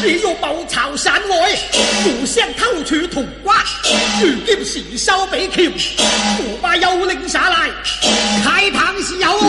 你若謀巢散外，互相偷取同瓜，如今時收比橋，我把幽靈耍來，開膛時候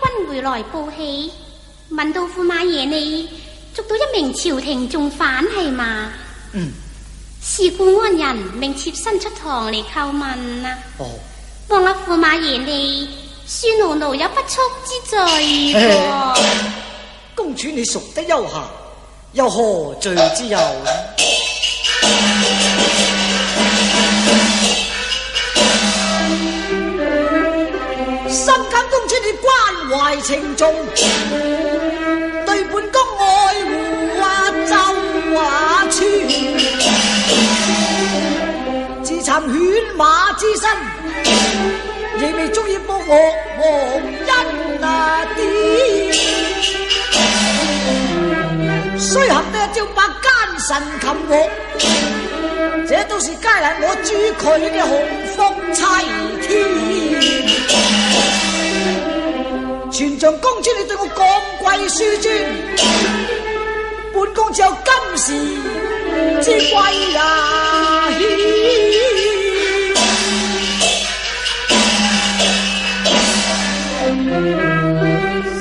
軍回來報喜，問到駙馬爺你捉到一名朝廷重犯係嘛？是故安人命妾身出堂嚟叩問啊！望阿駙馬爺你恕奴奴有不速之罪噃。公主你熟得悠閒，又何罪之有？深感公主你關懷情重，對本宮愛護周全，自尋犬馬之身，亦未足以報我恩典。雖行得一招百奸神擒獲，這都是皆賴我主佢嘅鴻福齊天。全仗公主你對我降貴紆尊，本宮只有今時之貴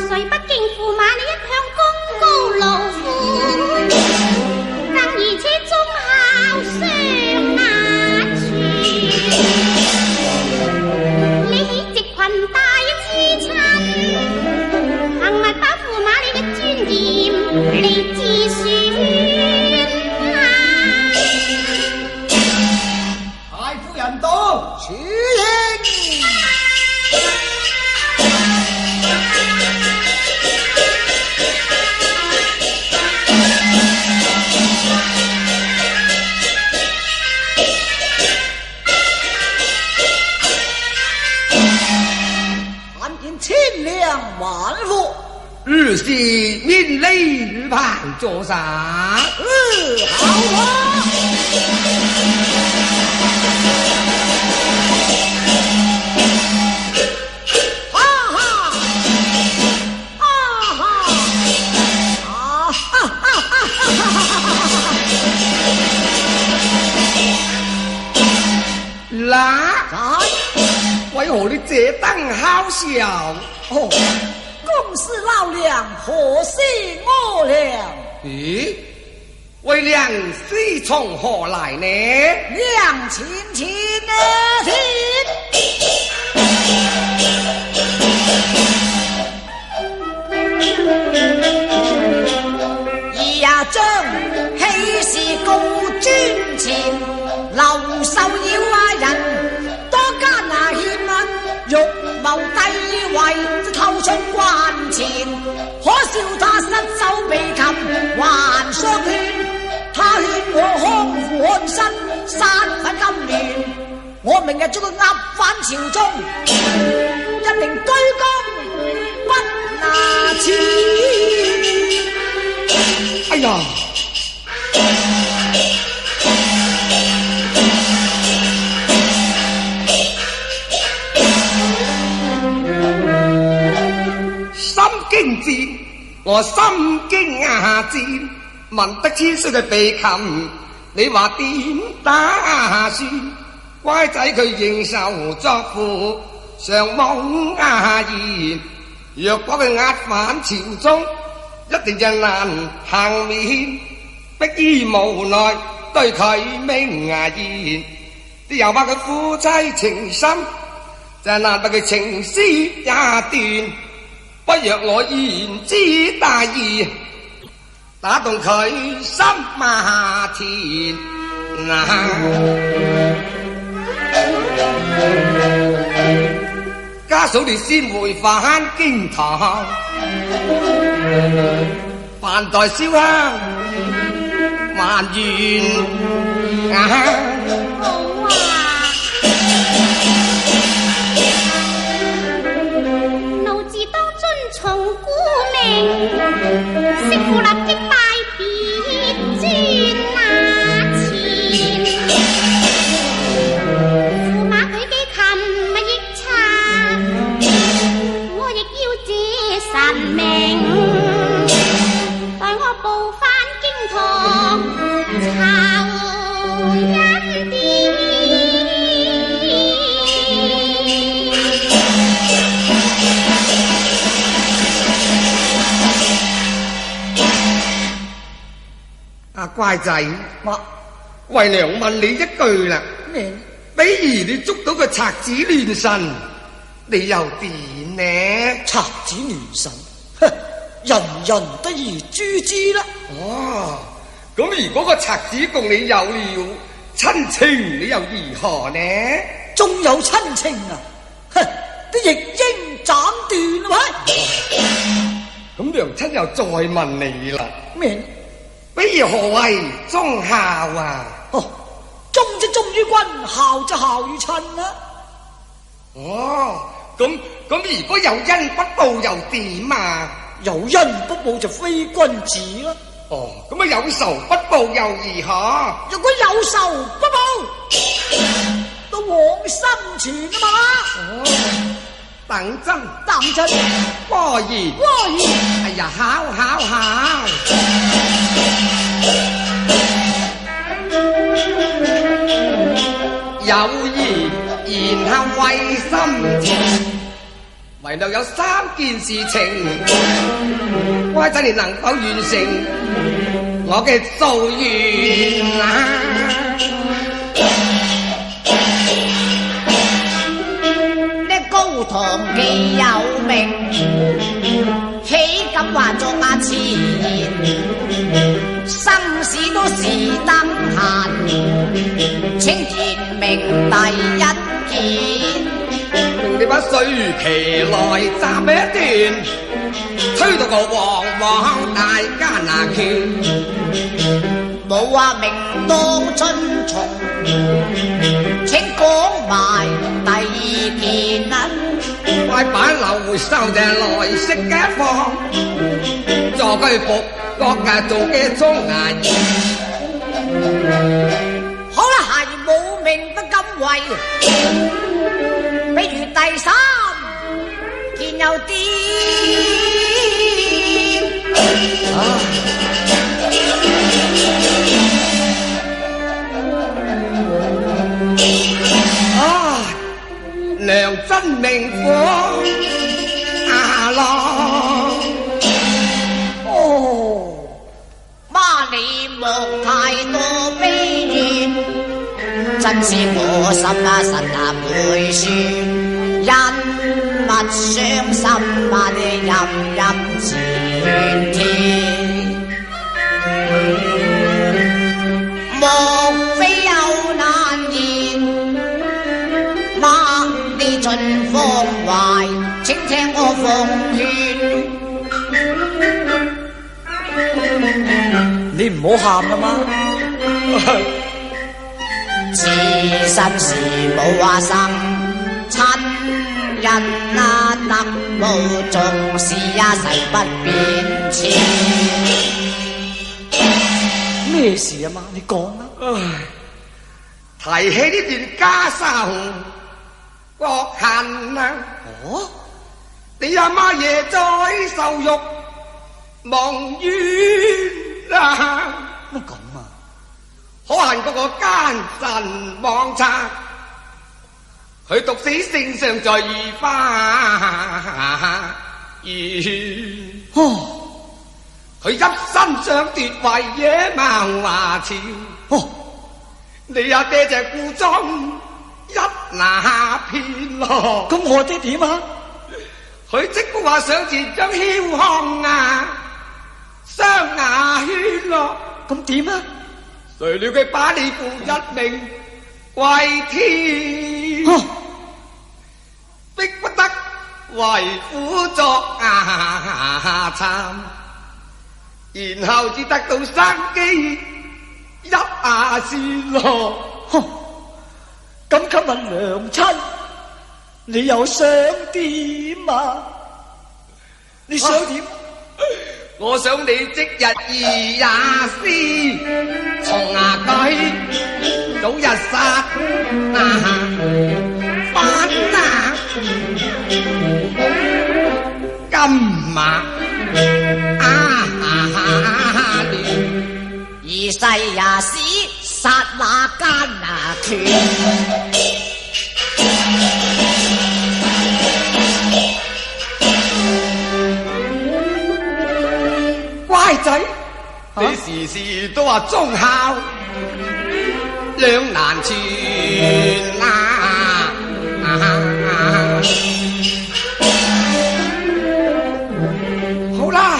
誰不敬駙馬你一向功高勞苦，更而且忠孝相難全。你喜直裙帶之親，行物把駙馬你嘅尊嚴嚟自選太夫人到，處刑。千兩萬戶，如是免禮如牌坐上。好啊！為何你這等好笑？公事老娘何事我娘？咦，為娘是從何來呢？娘親親呀將喜事告尊前，留守要人多奸險惡，欲謀帝位，偷出關前。可笑他失手被擒，還相勸。他勸我匡扶漢室，殺反金亂。我明日將佢押返朝中，一定居功不拿錢。哎呀！心驚戰，我心驚戰，聞得千歲嘅被擒，你話點打算？乖仔佢認受作父，上懵言，若果佢押返朝中，一定就難幸免，迫於無奈對佢明言，啲又話佢夫妻情深，就難得佢情絲也斷。不若我言之大義，打動佢心馬田。家嫂你先回返京堂，飯台燒香還願。好啊！奴自當遵從姑命，媳婦立即拜別尊前。駙馬佢幾擒咪亦差，我亦要這神明，待我步返京堂酬恩典。乖仔，乜為娘問你一句啦，咩？比如你捉到個賊子亂神，你又點呢？賊子亂神，哼，人人得而誅之啦。哦，咁如果個賊子共你有了親情，你又如何呢？仲有親情啊？哼，都亦應斬斷啦喂！咁娘親又再問你啦，咩？比如何謂忠孝啊？哦，忠就忠於君，孝就孝於親啦。哦，咁如果有恩不報又點啊？有恩不報就非君子啦。哦，咁啊有仇不報又如何？如果有仇不報，都往心存啊嘛。哦，等真果然，哎呀，好，有義然後為心情，唯獨有三件事情，乖仔你能否完成我嘅夙願啊？呢高堂既有名，豈敢話作自然？生死都是等閒，請言明第一件。用你把水旗來斬一段，推到個黃黃大家拿拳。冇話明當遵從，請講埋第二件啊！快把劉秀就來食嘅放，坐居服國嘅做嘅中牙醫。好啦，係冇名不敢為，比如第三件有啲娘真明火阿郎，哦，媽你莫太多悲怨，真是我心神背酸，因物傷心你陰陰前天，莫非有難言？媽你盡放懷，請聽我奉勸。你唔好喊啦媽，自身事冇話生，親人啊特務重視啊誓不變遷。咩事啊媽？你講啦。提起呢段家仇國恨啊！哦，你阿媽爺在受辱蒙冤啊！乜咁啊？可恨嗰個奸臣妄賊，佢毒死聖上在御花園。哦，佢一心想奪位野蠻華朝。哦，你阿爹就故裝一拿片咯。咁我爹點啊？佢即刻話上前將囂康啊雙牙圈咯。咁點啊？誰料佢把你父一命為天，逼不得為虎作慘，然後至得到生機一算咯。咁今日娘親，你又想點啊？你想點？我想你即日24從牙舉早日殺翻今晚二世也使殺那奸權。乖仔，你時時都話忠孝兩難全啊！好啦，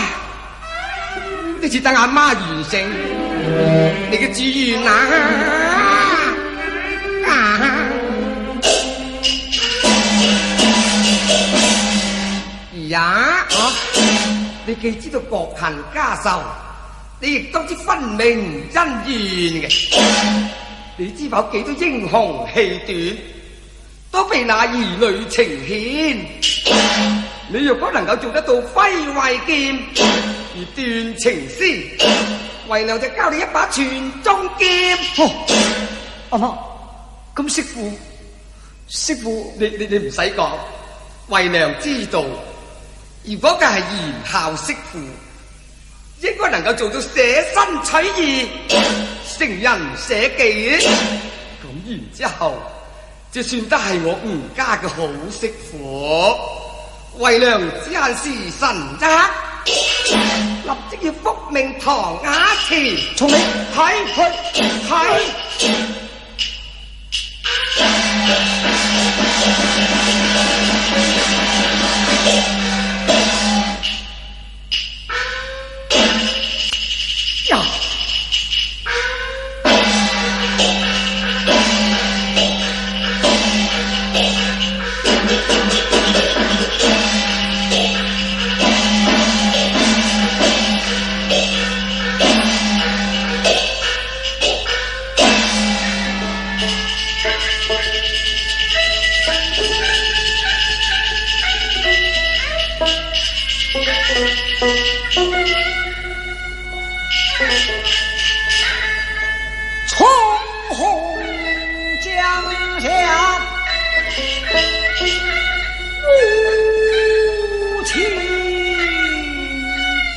呢次等阿媽完成你嘅志願啊！你既知道國恨家仇，你亦都知分明恩怨嘅。你知否幾多英雄氣短，都被那兒女情牽。你若果能夠做得到揮慧劍而斷情絲，為娘就交你一把傳中劍。阿媽，咁媳婦，你唔使講，為娘知道。如果佢係賢孝媳婦，應該能夠做到捨身取義、成人捨己。咁然之後，就算得係我吳家嘅好媳婦。為娘只限時辰一刻，立即要復命堂衙前。從你睇。冲红江下无情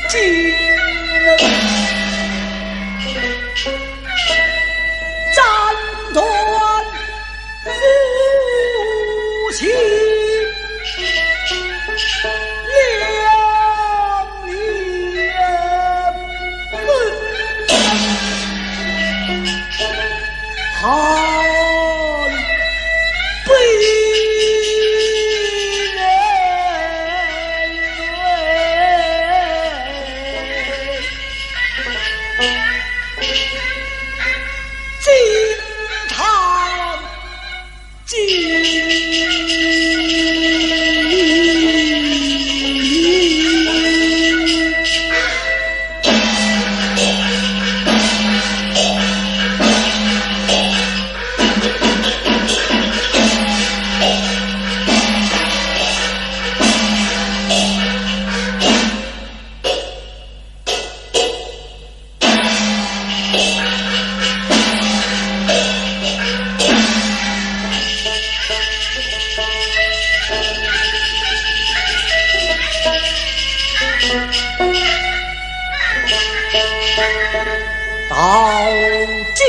尽，斩断夫妻两离分，好悲人惊堂惊。到金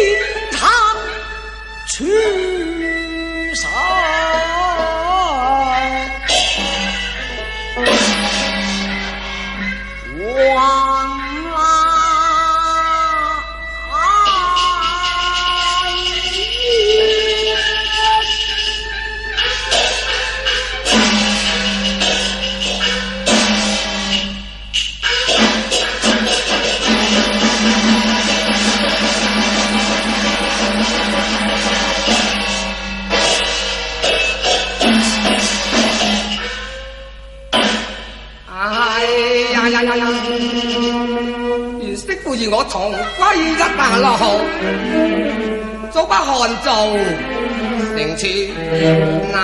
堂去上，望来原媳婦與我同歸一大路，早不看做成全那